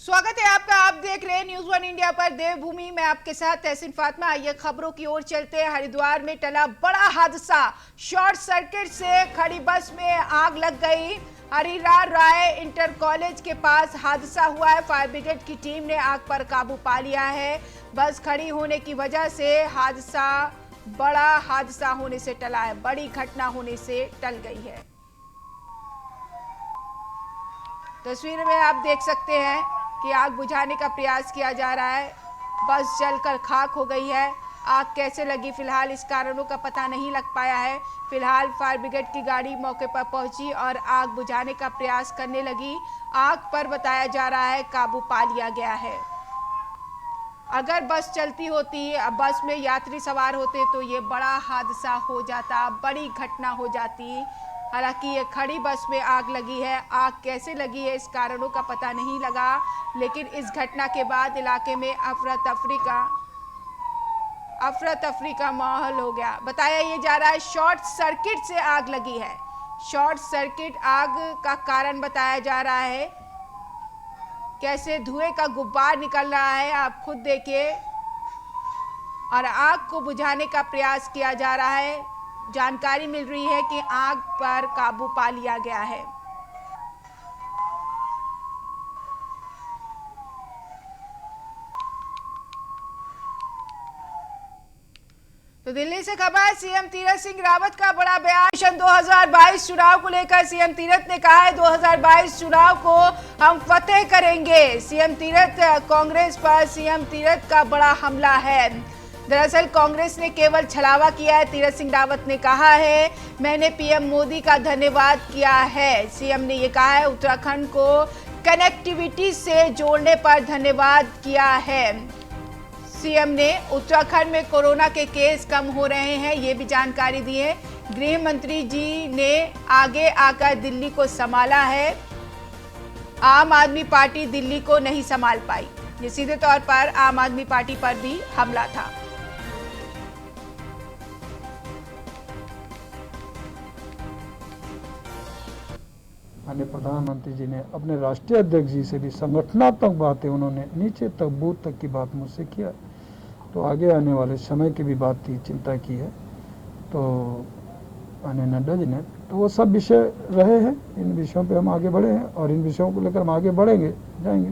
स्वागत है आपका। आप देख रहे हैं न्यूज़ वन इंडिया पर देवभूमि में आपके साथ तहसीन फातिमा। आइए खबरों की ओर चलते हैं। हरिद्वार में टला बड़ा हादसा, शॉर्ट सर्किट से खड़ी बस में आग लग गई। हरिरार राय इंटर कॉलेज के पास हादसा हुआ है। फायर ब्रिगेड की टीम ने आग पर काबू पा लिया है। बस खड़ी होने की वजह से बड़ा हादसा होने से टला है, बड़ी घटना होने से टल गई है। तस्वीर में आप देख सकते हैं कि आग बुझाने का प्रयास किया जा रहा है। बस जलकर खाक हो गई है। आग कैसे लगी फिलहाल इस कारणों का पता नहीं लग पाया है। फिलहाल फायर ब्रिगेड की गाड़ी मौके पर पहुंची और आग बुझाने का प्रयास करने लगी। आग पर बताया जा रहा है काबू पा लिया गया है। अगर बस चलती होती, बस में यात्री सवार होते तो ये बड़ा हादसा हो जाता, बड़ी घटना हो जाती। हालांकि ये खड़ी बस में आग लगी है। आग कैसे लगी है इस कारणों का पता नहीं लगा, लेकिन इस घटना के बाद इलाके में अफरा तफरी का माहौल हो गया। बताया ये जा रहा है शॉर्ट सर्किट से आग लगी है। शॉर्ट सर्किट आग का कारण बताया जा रहा है। कैसे धुएं का गुब्बार निकल रहा है आप खुद देखिए, और आग को बुझाने का प्रयास किया जा रहा है। जानकारी मिल रही है कि आग पर काबू पा लिया गया है। तो दिल्ली से खबर, सीएम तीरथ सिंह रावत का बड़ा बयान। 2022 चुनाव को लेकर सीएम तीरथ ने कहा है 2022 चुनाव को हम फतेह करेंगे। सीएम तीरथ, कांग्रेस पर सीएम तीरथ का बड़ा हमला है। दरअसल कांग्रेस ने केवल छलावा किया है। तीरथ सिंह रावत ने कहा है मैंने पीएम मोदी का धन्यवाद किया है। सीएम ने ये कहा है उत्तराखंड को कनेक्टिविटी से जोड़ने पर धन्यवाद किया है। सीएम ने उत्तराखंड में कोरोना के केस कम हो रहे हैं, ये भी जानकारी दी है। गृह मंत्री जी ने आगे आकर दिल्ली को संभाला है। आम आदमी पार्टी दिल्ली को नहीं संभाल पाई। ये सीधे तौर पर आम आदमी पार्टी पर भी हमला था। माननीय प्रधानमंत्री जी ने अपने राष्ट्रीय अध्यक्ष जी से भी संगठनात्मक बातें उन्होंने नीचे तक बूथ तक की बात मुझसे किया, तो आगे आने वाले समय की भी बात की चिंता की है। तो माननीय नड्डा जी ने तो वो सब विषय रहे हैं, इन विषयों पे हम आगे बढ़े हैं और इन विषयों को लेकर हम आगे बढ़ेंगे जाएंगे।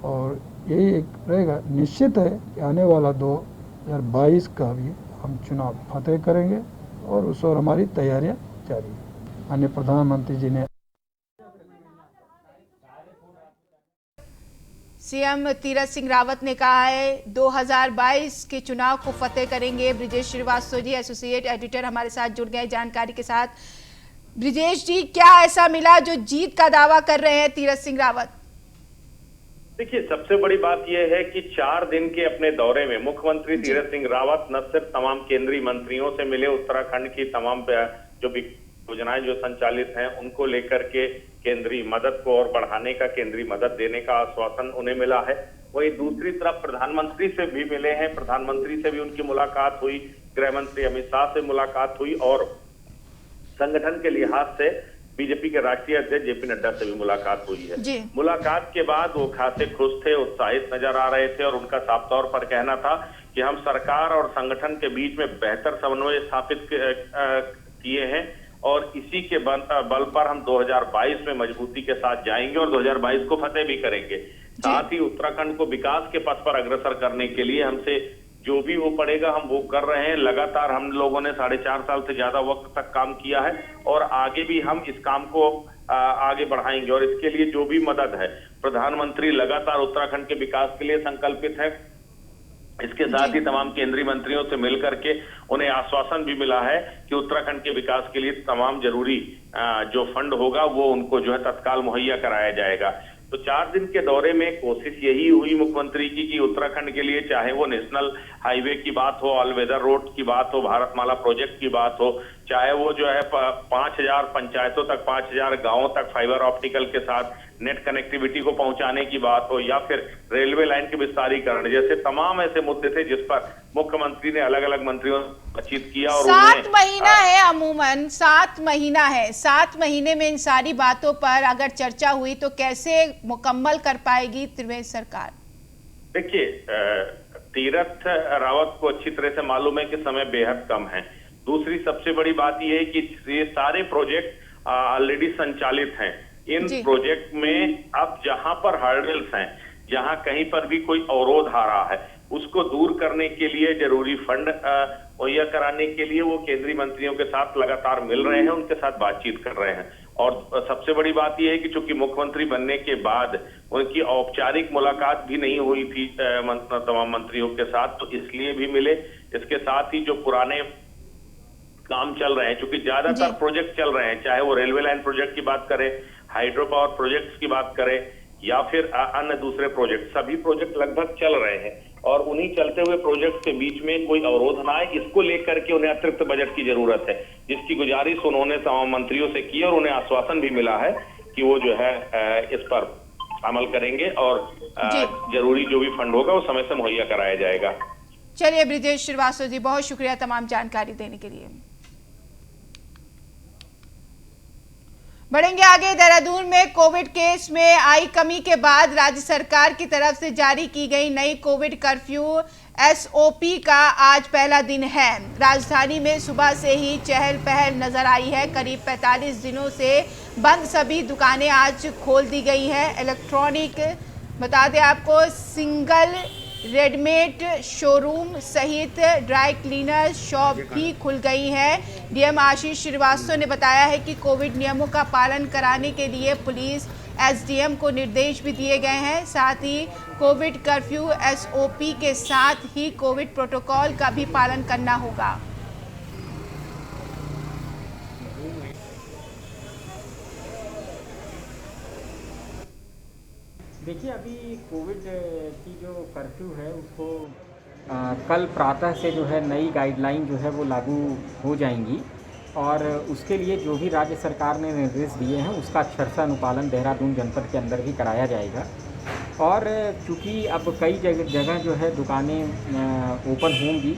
और यही एक रहेगा, निश्चित है कि आने वाला 2022 का भी हम चुनाव फतेह करेंगे और उस और हमारी तैयारियां जारी है। माननीय प्रधानमंत्री जी ने सीएम तीरथ सिंह रावत ने कहा है 2022 के चुनाव को फतेह करेंगे। ब्रिजेश श्रीवास्तव जी एसोसिएट एडिटर हमारे साथ जुड़ गए जानकारी के साथ। ब्रिजेश जी, क्या ऐसा मिला जो जीत का दावा कर रहे हैं तीरथ सिंह रावत? देखिए, सबसे बड़ी बात यह है कि 4 दिन के अपने दौरे में मुख्यमंत्री तीरथ सिंह रावत न सिर्फ तमाम केंद्रीय मंत्रियों से मिले, उत्तराखंड की तमाम जो योजनाएं जो संचालित हैं उनको लेकर के केंद्रीय मदद को और बढ़ाने का, केंद्रीय मदद देने का आश्वासन उन्हें मिला है। वहीं दूसरी तरफ प्रधानमंत्री से भी मिले हैं, प्रधानमंत्री से भी उनकी मुलाकात हुई, गृह मंत्री अमित शाह से मुलाकात हुई और संगठन के लिहाज से बीजेपी के राष्ट्रीय अध्यक्ष जेपी नड्डा से भी मुलाकात हुई है। मुलाकात के बाद वो खासे खुश थे, उत्साहित नजर आ रहे थे और उनका साफ तौर पर कहना था कि हम सरकार और संगठन के बीच में बेहतर समन्वय स्थापित किए हैं और इसी के बल पर हम 2022 में मजबूती के साथ जाएंगे और 2022 को फतेह भी करेंगे। साथ ही उत्तराखंड को विकास के पथ पर अग्रसर करने के लिए हमसे जो भी हो पड़ेगा हम वो कर रहे हैं। लगातार हम लोगों ने 4.5 साल से ज्यादा वक्त तक काम किया है और आगे भी हम इस काम को आगे बढ़ाएंगे और इसके लिए जो भी मदद है, प्रधानमंत्री लगातार उत्तराखंड के विकास के लिए संकल्पित है। इसके साथ ही तमाम केंद्रीय मंत्रियों से मिलकर के उन्हें आश्वासन भी मिला है कि उत्तराखंड के विकास के लिए तमाम जरूरी जो फंड होगा वो उनको जो है तत्काल मुहैया कराया जाएगा। तो 4 दिन के दौरे में कोशिश यही हुई मुख्यमंत्री की कि उत्तराखंड के लिए चाहे वो नेशनल हाईवे की बात हो, ऑल वेदर रोड की बात हो, भारतमाला प्रोजेक्ट की बात हो, चाहे वो जो है 5000 पंचायतों तक, 5000 गांवों तक फाइबर ऑप्टिकल के साथ नेट कनेक्टिविटी को पहुंचाने की बात हो या फिर रेलवे लाइन के विस्तारीकरण जैसे तमाम ऐसे मुद्दे थे जिस पर मुख्यमंत्री ने अलग अलग मंत्रियों से बातचीत किया। और 7 महीना है, अमूमन 7 महीना है, 7 महीने में इन सारी बातों पर अगर चर्चा हुई तो कैसे मुकम्मल कर पाएगी त्रिवेंद्र सरकार? देखिए, तीरथ रावत को अच्छी तरह से मालूम है कि समय बेहद कम है। दूसरी सबसे बड़ी बात यह है कि ये सारे प्रोजेक्ट ऑलरेडी संचालित हैं। इन प्रोजेक्ट में अब जहां पर हर्डल्स हैं, जहां कहीं पर भी कोई अवरोध आ रहा है, उसको दूर करने के लिए जरूरी फंड मुहैया कराने के लिए वो केंद्रीय मंत्रियों के साथ लगातार मिल रहे हैं, उनके साथ बातचीत कर रहे हैं। और सबसे बड़ी बात यह है कि चूंकि मुख्यमंत्री बनने के बाद उनकी औपचारिक मुलाकात भी नहीं हुई थी तमाम मंत्रियों के साथ, तो इसलिए भी मिले। इसके साथ ही जो पुराने काम चल रहे हैं, चूंकि ज्यादातर प्रोजेक्ट चल रहे हैं, चाहे वो रेलवे लाइन प्रोजेक्ट की बात करें, हाइड्रो पावर प्रोजेक्ट्स की बात करें या फिर अन्य दूसरे प्रोजेक्ट, सभी प्रोजेक्ट लगभग चल रहे हैं। और उन्हीं चलते हुए प्रोजेक्ट के बीच में कोई अवरोध ना आए, इसको लेकर के उन्हें अतिरिक्त बजट की जरूरत है, जिसकी गुजारिश उन्होंने तमाम मंत्रियों से की और उन्हें आश्वासन भी मिला है कि वो जो है इस पर अमल करेंगे और जरूरी जो भी फंड होगा वो समय से मुहैया कराया जाएगा। चलिए ब्रिजेश श्रीवास्तव जी, बहुत शुक्रिया तमाम जानकारी देने के लिए। बढ़ेंगे आगे। देहरादून में कोविड केस में आई कमी के बाद राज्य सरकार की तरफ से जारी की गई नई कोविड कर्फ्यू एसओपी का आज पहला दिन है। राजधानी में सुबह से ही चहल पहल नजर आई है। करीब 45 दिनों से बंद सभी दुकानें आज खोल दी गई है। इलेक्ट्रॉनिक, बता दें आपको, सिंगल रेडीमेड शोरूम सहित ड्राई क्लीनर शॉप भी खुल गई है। डीएम आशीष श्रीवास्तव ने बताया है कि कोविड नियमों का पालन कराने के लिए पुलिस एसडीएम को निर्देश भी दिए गए हैं। साथ ही कोविड कर्फ्यू एसओपी के साथ ही कोविड प्रोटोकॉल का भी पालन करना होगा। देखिए, अभी कोविड की जो कर्फ्यू है उसको कल प्रातः से जो है नई गाइडलाइन जो है वो लागू हो जाएंगी और उसके लिए जो भी राज्य सरकार ने निर्देश दिए हैं उसका अक्षरशः अनुपालन देहरादून जनपद के अंदर भी कराया जाएगा। और चूँकि अब कई जगह जो है दुकानें ओपन होंगी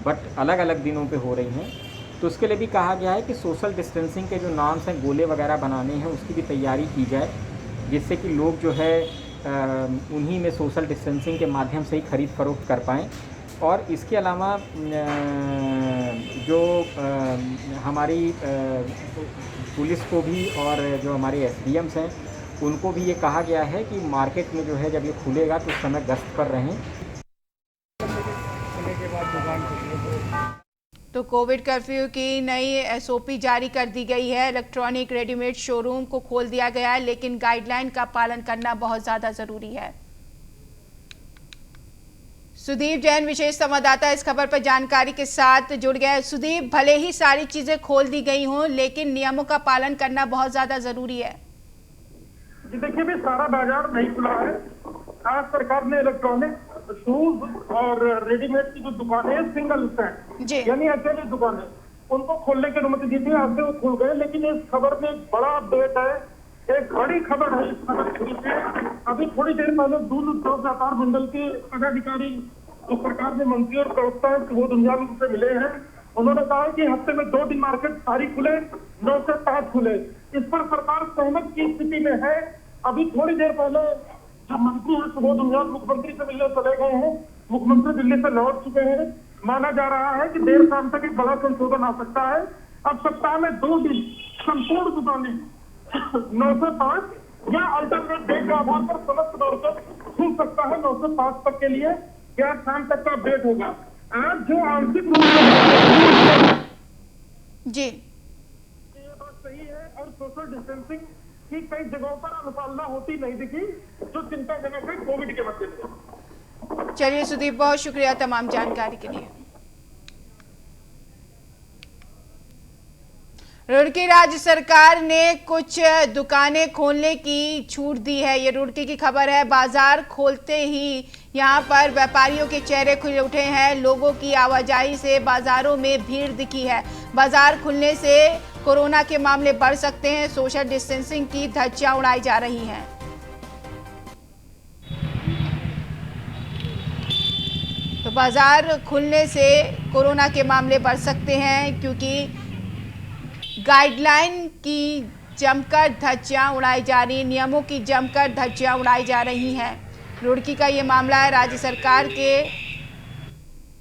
बट अलग अलग दिनों पे हो रही हैं, तो उसके लिए भी कहा गया है कि सोशल डिस्टेंसिंग के जो नॉर्म्स हैं, गोले वगैरह बनाने हैं, उसकी भी तैयारी की जाए, जिससे कि लोग जो है उन्हीं में सोशल डिस्टेंसिंग के माध्यम से ही खरीद फरोख्त कर पाएँ। और इसके अलावा जो हमारी पुलिस को भी और जो हमारे एसडीएम्स हैं उनको भी ये कहा गया है कि मार्केट में जो है जब ये खुलेगा तो उस समय गश्त पर रहें। तो कोविड कर्फ्यू की नई एसओपी जारी कर दी गई है। इलेक्ट्रॉनिक रेडीमेड शोरूम को खोल दिया गया है, लेकिन गाइडलाइन का पालन करना बहुत ज्यादा जरूरी है। सुदीप जैन विशेष संवाददाता इस खबर पर जानकारी के साथ जुड़ गए। सुदीप, भले ही सारी चीजें खोल दी गई हों लेकिन नियमों का पालन करना बहुत ज्यादा जरूरी है। जी देखिए, भी सारा बाजार नहीं खुला है। आज सरकार ने इलेक्ट्रॉनिक शूज और रेडीमेड की जो दुकानें हैं, सिंगल स्टैंड यानी अकेली दुकानें, उनको खोलने की अनुमति दी थी। आज से वो खुल गए, लेकिन इस खबर में एक बड़ा अपडेट है, एक बड़ी खबर है इस खबर के पीछे। अभी थोड़ी देर पहले दूध उद्योग व्यापार मंडल के पदाधिकारी जो सरकार में मंत्री और प्रवक्ता है वो दुनिया में उनसे मिले हैं। उन्होंने कहा कि हफ्ते में 2 दिन मार्केट सारी खुले, 9 से 5 खुले। इस पर सरकार सहमत की स्थिति में है। अभी थोड़ी देर पहले जो मंत्री हैं सुबोध उनियाल मुख्यमंत्री से मिलने चले गए हैं। मुख्यमंत्री दिल्ली से लौट चुके हैं। माना जा रहा है कि देर शाम तक एक बड़ा संशोधन आ सकता है। अब सप्ताह में 2 दिन संपूर्ण दुकानें 9 से 5 या अल्टरनेट डेट के आधार पर समस्त तौर पर खुल सकता है 9 से 5 तक के लिए, या शाम तक का अपडेट होगा। आज जो आंशिक रूप से जी ये बात सही है और सोशल डिस्टेंसिंग की कई जगहों पर अनुपालना होती नहीं दिखी, जो चिंताजनक है कोविड के मद्देनजर। चलिए सुदीप, बहुत शुक्रिया तमाम जानकारी के लिए। रुड़की राज्य सरकार ने कुछ दुकानें खोलने की छूट दी है। ये रुड़की की खबर है। बाजार खोलते ही यहां पर व्यापारियों के चेहरे खुल उठे हैं। लोगों की आवाजाही से बाजारों में भीड़ दिखी है। बाजार खुलने से कोरोना के मामले बढ़ सकते हैं। सोशल डिस्टेंसिंग की धज्जियां उड़ाई जा रही हैं। बाजार खुलने से कोरोना के मामले बढ़ सकते हैं, क्योंकि गाइडलाइन की जमकर धज्जियां उड़ाई जा रही, नियमों की जमकर धज्जियां उड़ाई जा रही हैं। रुड़की का ये मामला है। राज्य सरकार के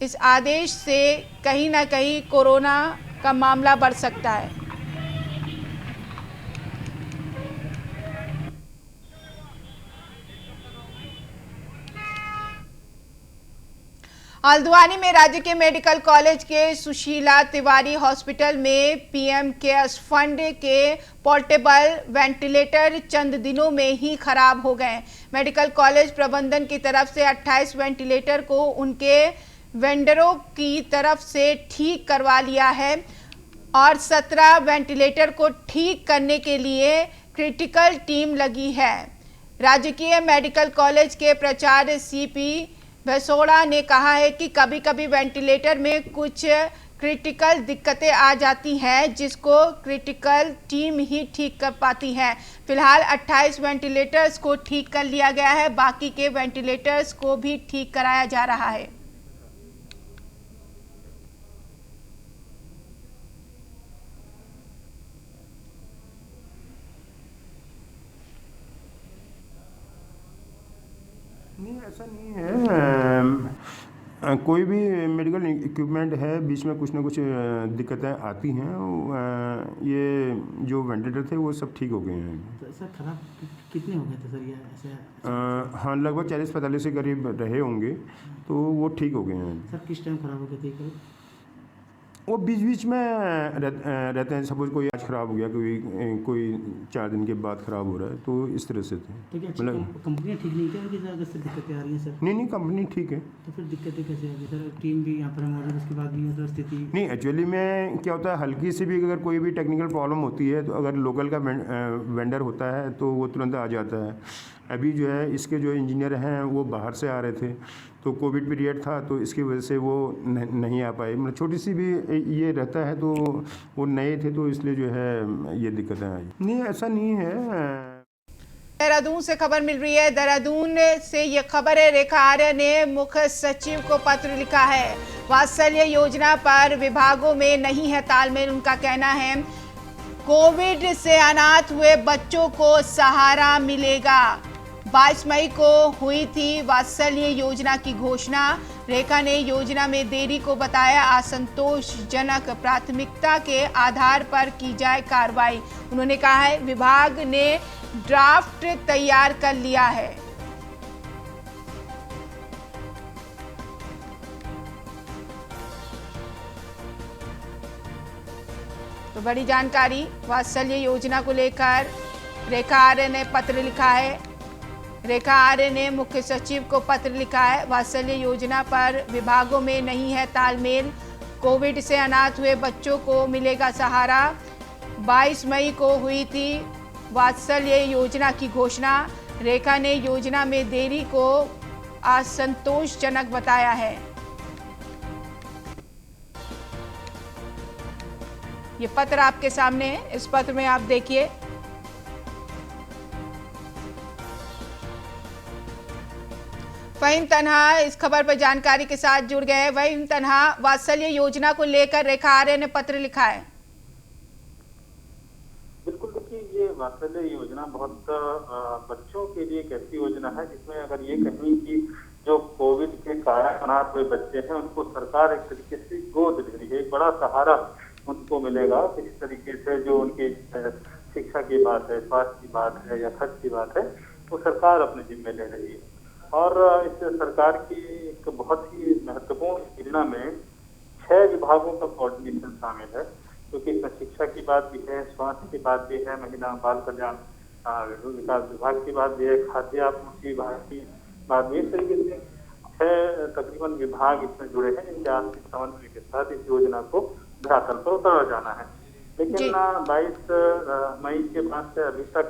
इस आदेश से कहीं ना कहीं कोरोना का मामला बढ़ सकता है। हल्द्वानी में राज्य के मेडिकल कॉलेज के सुशीला तिवारी हॉस्पिटल में पीएम केयर्स फंड के पोर्टेबल वेंटिलेटर चंद दिनों में ही खराब हो गए। मेडिकल कॉलेज प्रबंधन की तरफ से 28 वेंटिलेटर को उनके वेंडरों की तरफ से ठीक करवा लिया है और 17 वेंटिलेटर को ठीक करने के लिए क्रिटिकल टीम लगी है। राजकीय मेडिकल कॉलेज के प्राचार्य सीपी भसोड़ा ने कहा है कि कभी कभी वेंटिलेटर में कुछ क्रिटिकल दिक्कतें आ जाती हैं, जिसको क्रिटिकल टीम ही ठीक कर पाती है। फिलहाल 28 वेंटिलेटर्स को ठीक कर लिया गया है, बाकी के वेंटिलेटर्स को भी ठीक कराया जा रहा है। नहीं, ऐसा नहीं है। कोई भी मेडिकल इक्विपमेंट है, बीच में कुछ ना कुछ दिक्कतें आती हैं। ये जो वेंटिलेटर थे वो सब ठीक हो गए हैं। सर खराब कितने हो गए थे सर? ये ऐसे हाँ, लगभग 40-45 के करीब रहे होंगे, तो वो ठीक हो गए हैं। सर किस टाइम खराब हो गए थे? वो बीच बीच में रहते हैं। सपोज कोई आज ख़राब हो गया, कोई 4 दिन के बाद ख़राब हो रहा है, तो इस तरह से थे। तो क्या कंपनियाँ ठीक नहीं थी कि अगर से दिक्कतें आ रही हैं सर? नहीं, कंपनी ठीक है। तो फिर दिक्कतें कैसे आ गई सर? टीम भी यहाँ पर मौजूद, उसके बाद भी मतलब स्थिति नहीं, एक्चुअली में क्या होता है, हल्की सी भी अगर कोई भी टेक्निकल प्रॉब्लम होती है, तो अगर लोकल का वेंडर होता है तो वो तुरंत आ जाता है। अभी जो है इसके जो इंजीनियर हैं वो बाहर से आ रहे थे, तो कोविड पीरियड था, तो इसकी वजह से वो नहीं आ पाए। मतलब छोटी सी भी ये रहता है, तो वो नए थे, तो इसलिए जो है ये दिक्कतें आई। नहीं, ऐसा नहीं है। देहरादून से खबर मिल रही है। देहरादून से ये खबर है, रेखा आर्य ने मुख्य सचिव को पत्र लिखा है। वात्सल्य योजना पर विभागों में नहीं है तालमेल। उनका कहना है कोविड से अनाथ हुए बच्चों को सहारा मिलेगा। 22 मई को हुई थी वात्सल्य योजना की घोषणा। रेखा ने योजना में देरी को बताया असंतोषजनक, प्राथमिकता के आधार पर की जाए कार्रवाई। उन्होंने कहा है विभाग ने ड्राफ्ट तैयार कर लिया है। तो बड़ी जानकारी वात्सल्य योजना को लेकर रेखा आर्य ने पत्र लिखा है। रेखा आर्य ने मुख्य सचिव को पत्र लिखा है। वात्सल्य योजना पर विभागों में नहीं है तालमेल। कोविड से अनाथ हुए बच्चों को मिलेगा सहारा। 22 मई को हुई थी वात्सल्य योजना की घोषणा। रेखा ने योजना में देरी को असंतोषजनक बताया है। ये पत्र आपके सामने है। इस पत्र में आप देखिए, वहीम तन्हा इस खबर पर जानकारी के साथ जुड़ गए। वहीम तन्हा, वात्सल्य योजना को लेकर रेखा आर्य ने पत्र लिखा है। बिल्कुल, देखिए ये वात्सल्य योजना बहुत बच्चों के लिए एक ऐसी योजना है जिसमें अगर ये कहें कि जो कोविड के कारण अनाथ हुए बच्चे हैं उनको सरकार एक तरीके से गोद ले रही है, एक बड़ा सहारा उनको मिलेगा। किसी तरीके से जो उनकी शिक्षा की बात है, स्वास्थ्य की बात है या खर्च की बात है, वो सरकार अपने जिम्मे ले रही है। और इस सरकार की एक बहुत ही महत्वपूर्ण योजना में 6 विभागों का कोऑर्डिनेशन शामिल है, क्योंकि इसमें शिक्षा की बात भी है, स्वास्थ्य की बात भी है, महिला बाल कल्याण विकास विभाग की बात भी है, खाद्य आपूर्ति विभाग की बात भी। इस तरीके से 6 तकरीबन विभाग इसमें जुड़े हैं, जिनके आपसी समन्वय के साथ इस योजना को धरातल पर उतारा जाना है। लेकिन 22 मई के बाद से अभी तक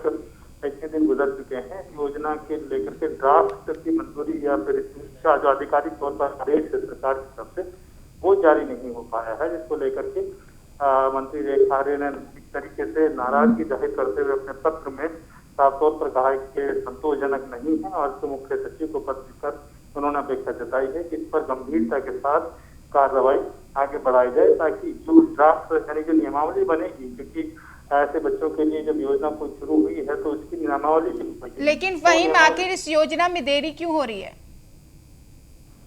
इतने दिन गुजर चुके हैं, योजना के लेकर के ड्राफ्ट की मंजूरी या फिर इसका जो आधिकारिक तौर पर आदेश है सरकार की तरफ से वो जारी नहीं हो पाया है, जिसको लेकर के मंत्री रेखा आर्य ने एक तरीके से नाराजगी जाहिर करते हुए अपने पत्र में साफ तौर पर कहा कि संतोषजनक नहीं है और इसको मुख्य सचिव को पत्र लिखकर उन्होंने अपेक्षा जताई है कि इस पर गंभीरता के साथ कार्रवाई आगे बढ़ाई जाए, ताकि जो ड्राफ्ट यानी जो नियमावली बनेगी, क्योंकि ऐसे बच्चों के लिए जब योजना कोई शुरू हुई है तो उसकी नियमावली बनेगी। लेकिन वहीं आखिर इस योजना में देरी क्यों हो रही है?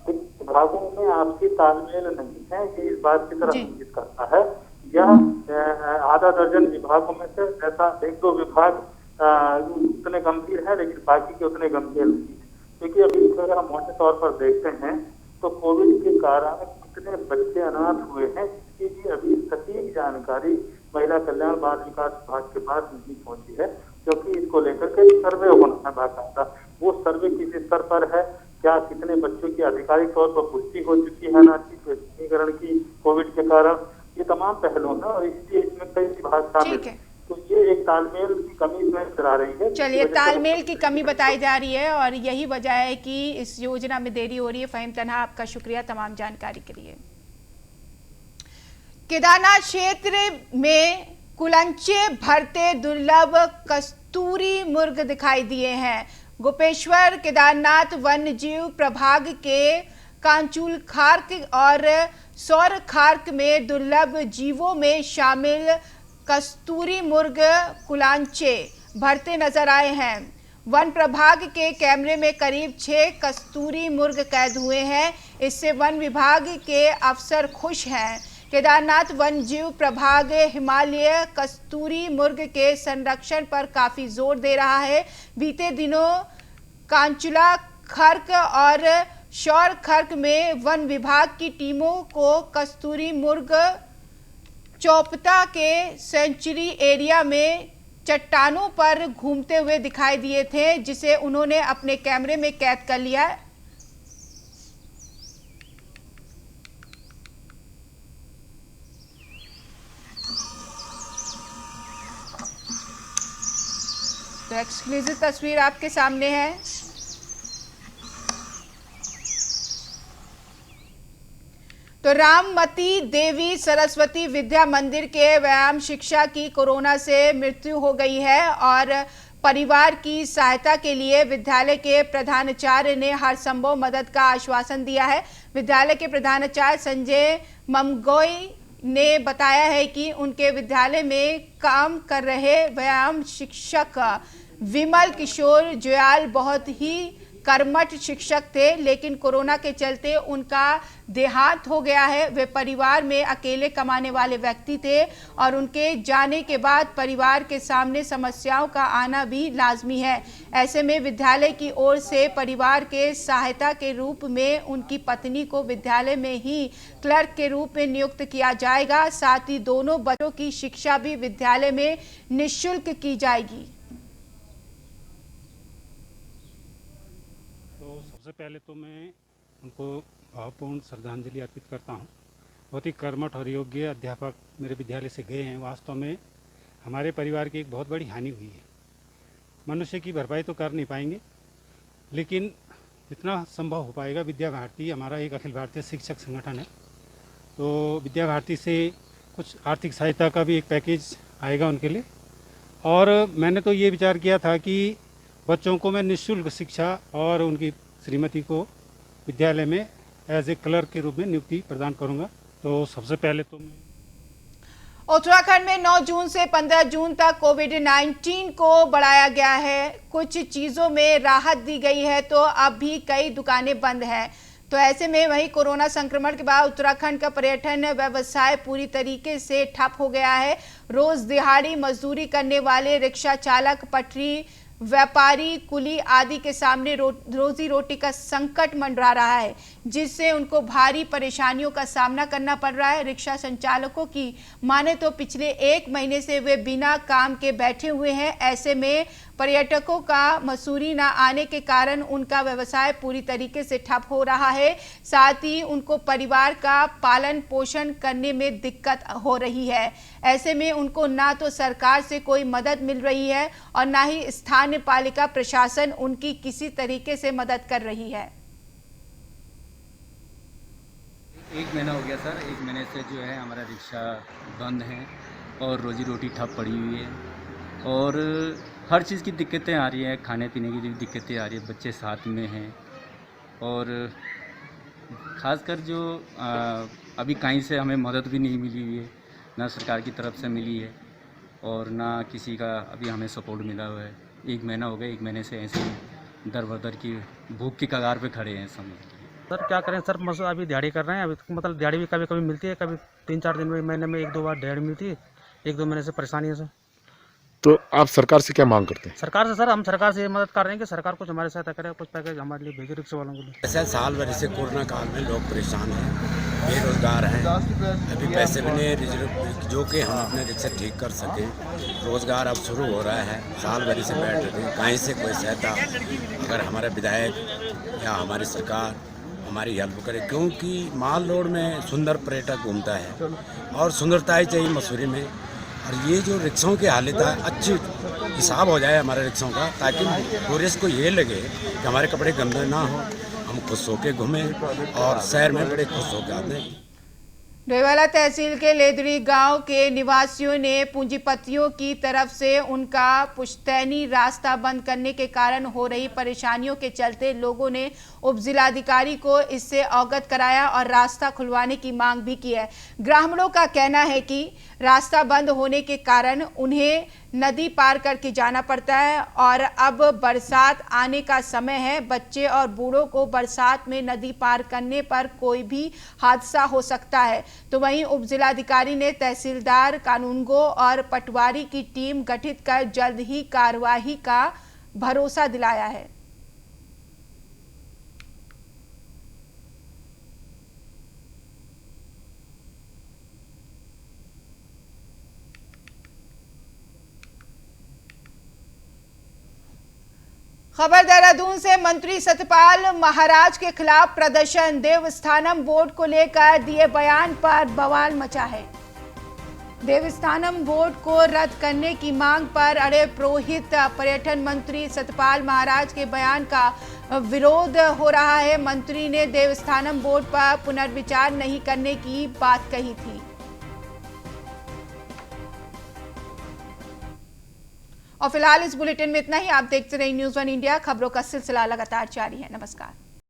विभागों में आपसी तालमेल नहीं है, ये इस बात की तरफ इंगित करता है। यह आधा दर्जन विभागों में से ऐसा 1-2 विभाग उतने गंभीर है, लेकिन बाकी के उतने गंभीर नहीं है। क्योंकि अभी अगर हम मोटे तौर पर देखते हैं तो कोविड के कारण कितने बच्चे अनाथ हुए हैं, इसकी भी अभी सटीक जानकारी महिला कल्याण बाल विकास विभाग के पास नहीं पहुंची है, क्योंकि इसको लेकर के सर्वे होना है बाकायदा। वो सर्वे किस स्तर पर है, क्या कितने बच्चों की आधिकारिक तौर पर पुष्टि हो चुकी है अनाथ की वैक्सीनीकरण की कोविड के कारण, ये तमाम पहलू है और इसलिए इसमें कई विभाग शामिल है। तो ये एक तालमेल की कमी इसमें नजर आ रही है। चलिए, तालमेल की कमी बताई जा रही है और यही वजह है कि इस योजना में देरी हो रही है। फहीम तन्हा, आपका शुक्रिया तमाम जानकारी के लिए। केदारनाथ क्षेत्र में कुलंचे भरते दुर्लभ कस्तूरी मुर्ग दिखाई दिए हैं। गोपेश्वर केदारनाथ वन्य जीव प्रभाग के कांचूल खार्क और सौर खार्क में दुर्लभ जीवों में शामिल कस्तूरी मुर्ग कुलांचे भरते नजर आए हैं। वन प्रभाग के कैमरे में करीब 6 कस्तूरी मुर्ग कैद हुए हैं। इससे वन विभाग के अफसर खुश हैं। केदारनाथ वन जीव प्रभाग हिमालय कस्तूरी मुर्ग के संरक्षण पर काफी जोर दे रहा है। बीते दिनों कांचुला खर्क और शौर खर्क में वन विभाग की टीमों को कस्तूरी मुर्ग चौपता के सेंचुरी एरिया में चट्टानों पर घूमते हुए दिखाई दिए थे, जिसे उन्होंने अपने कैमरे में कैद कर लिया है। तो एक्सक्लूसिव तस्वीर आपके सामने है। तो राममती देवी सरस्वती विद्या मंदिर के व्यायाम शिक्षा की कोरोना से मृत्यु हो गई है और परिवार की सहायता के लिए विद्यालय के प्रधानाचार्य ने हर संभव मदद का आश्वासन दिया है। विद्यालय के प्रधानाचार्य संजय ममगोई ने बताया है कि उनके विद्यालय में काम कर रहे व्यायाम शिक्षक विमल किशोर जुयाल बहुत ही कर्मठ शिक्षक थे, लेकिन कोरोना के चलते उनका देहांत हो गया है। वे परिवार में अकेले कमाने वाले व्यक्ति थे और उनके जाने के बाद परिवार के सामने समस्याओं का आना भी लाजमी है। ऐसे में विद्यालय की ओर से परिवार के सहायता के रूप में उनकी पत्नी को विद्यालय में ही क्लर्क के रूप में नियुक्त किया जाएगा। साथ ही दोनों बच्चों की शिक्षा भी विद्यालय में निःशुल्क की जाएगी। सबसे पहले तो मैं उनको भावपूर्ण श्रद्धांजलि अर्पित करता हूं। बहुत ही कर्मठ और योग्य अध्यापक मेरे विद्यालय से गए हैं। वास्तव में हमारे परिवार की एक बहुत बड़ी हानि हुई है। मनुष्य की भरपाई तो कर नहीं पाएंगे, लेकिन जितना संभव हो पाएगा, विद्या भारती हमारा एक अखिल भारतीय शिक्षक संगठन है, तो विद्या भारती से कुछ आर्थिक सहायता का भी एक पैकेज आएगा उनके लिए। और मैंने तो ये विचार किया था कि बच्चों को मैं निःशुल्क शिक्षा और उनकी श्रीमती को विद्यालय में एज ए क्लर्क के रूप में नियुक्ति प्रदान करूंगा। तो सबसे पहले तो मैं उत्तराखंड में 9 जून से 15 जून तक कोविड-19 को बढ़ाया गया है। कुछ चीजों में राहत दी गई है, तो अब भी कई दुकानें बंद हैं। तो ऐसे में वही कोरोना संक्रमण के बाद उत्तराखंड का पर्यटन व्यवसाय पूरी तरीके से ठप हो गया है। रोज दिहाड़ी मजदूरी करने वाले रिक्शा चालक, पटरी व्यापारी, कुली आदि के सामने रोजी रोटी का संकट मंडरा रहा है, जिससे उनको भारी परेशानियों का सामना करना पड़ रहा है। रिक्शा संचालकों की माने तो पिछले 1 महीने से वे बिना काम के बैठे हुए हैं। ऐसे में पर्यटकों का मसूरी न आने के कारण उनका व्यवसाय पूरी तरीके से ठप हो रहा है। साथ ही उनको परिवार का पालन पोषण करने में दिक्कत हो रही है। ऐसे में उनको ना तो सरकार से कोई मदद मिल रही है और ना ही स्थानीय पालिका प्रशासन उनकी किसी तरीके से मदद कर रही है। 1 महीना हो गया सर। 1 महीने से जो है हमारा रिक्शा बंद है और रोजी रोटी ठप पड़ी हुई है और हर चीज़ की दिक्कतें आ रही हैं। खाने पीने की भी दिक्कतें आ रही है, बच्चे साथ में हैं और ख़ासकर जो अभी कहीं से हमें मदद भी नहीं मिली हुई है, ना सरकार की तरफ से मिली है और ना किसी का अभी हमें सपोर्ट मिला हुआ है। 1 महीना हो गया, 1 महीने से ऐसे ही दर बदर की भूख की कगार पे खड़े हैं समझ। सर क्या करें सर, अभी दिहाड़ी कर रहे हैं। अभी मतलब दिहाड़ी भी कभी कभी मिलती है, कभी 3-4 दिन में, महीने में 1-2 बार दिहाड़ी मिलती है। 1-2 महीने से परेशानी है सर। तो आप सरकार से क्या मांग करते हैं? सरकार से सर, हम सरकार से ये मदद कर रहे हैं कि सरकार कुछ हमारी सहायता करे, कुछ पैकेज हमारे लिए भेजे रिक्शा वालों के लिए। ऐसा साल भर से कोरोना काल में लोग परेशान हैं, बेरोजगार हैं, अभी पैसे भी नहीं रिजर्व जो कि हम अपने रिक्शा ठीक कर सकें। रोजगार अब शुरू हो रहा है, साल भर से बैठ रहे हैं, कहीं से कोई सहायता अगर हमारे विधायक या हमारी सरकार हमारी हेल्प करे, क्योंकि माल रोड में सुंदर पर्यटक घूमता है और सुंदरता ही चाहिए मसूरी में। और ये जो रिक्शाओं की हालत है, अच्छी हिसाब हो जाए हमारे रिक्शाओं का, ताकि टूरिस्ट को ये लगे कि हमारे कपड़े गंदे ना हो, हम खुश होकर घूमें और शहर में बड़े खुश होकर आते हैं। डोईवाला तहसील के लेदड़ी गांव के निवासियों ने पूंजीपतियों की तरफ से उनका पुश्तैनी रास्ता बंद करने के कारण हो रही परेशानियों के चलते लोगों ने उप जिलाधिकारी को इससे अवगत कराया और रास्ता खुलवाने की मांग भी की है। ग्रामीणों का कहना है कि रास्ता बंद होने के कारण उन्हें नदी पार करके जाना पड़ता है और अब बरसात आने का समय है। बच्चे और बूढ़ों को बरसात में नदी पार करने पर कोई भी हादसा हो सकता है। तो वहीं उप जिलाधिकारी ने तहसीलदार, कानूनगो और पटवारी की टीम गठित कर जल्द ही कार्रवाई का भरोसा दिलाया है। खबर देहरादून से, मंत्री सतपाल महाराज के खिलाफ प्रदर्शन। देवस्थानम बोर्ड को लेकर दिए बयान पर बवाल मचा है। देवस्थानम बोर्ड को रद्द करने की मांग पर अड़े पुरोहित। पर्यटन मंत्री सतपाल महाराज के बयान का विरोध हो रहा है। मंत्री ने देवस्थानम बोर्ड पर पुनर्विचार नहीं करने की बात कही थी। और फिलहाल इस बुलेटिन में इतना ही। आप देखते रहिए न्यूज़ 1 इंडिया। खबरों का सिलसिला लगातार जारी है। नमस्कार।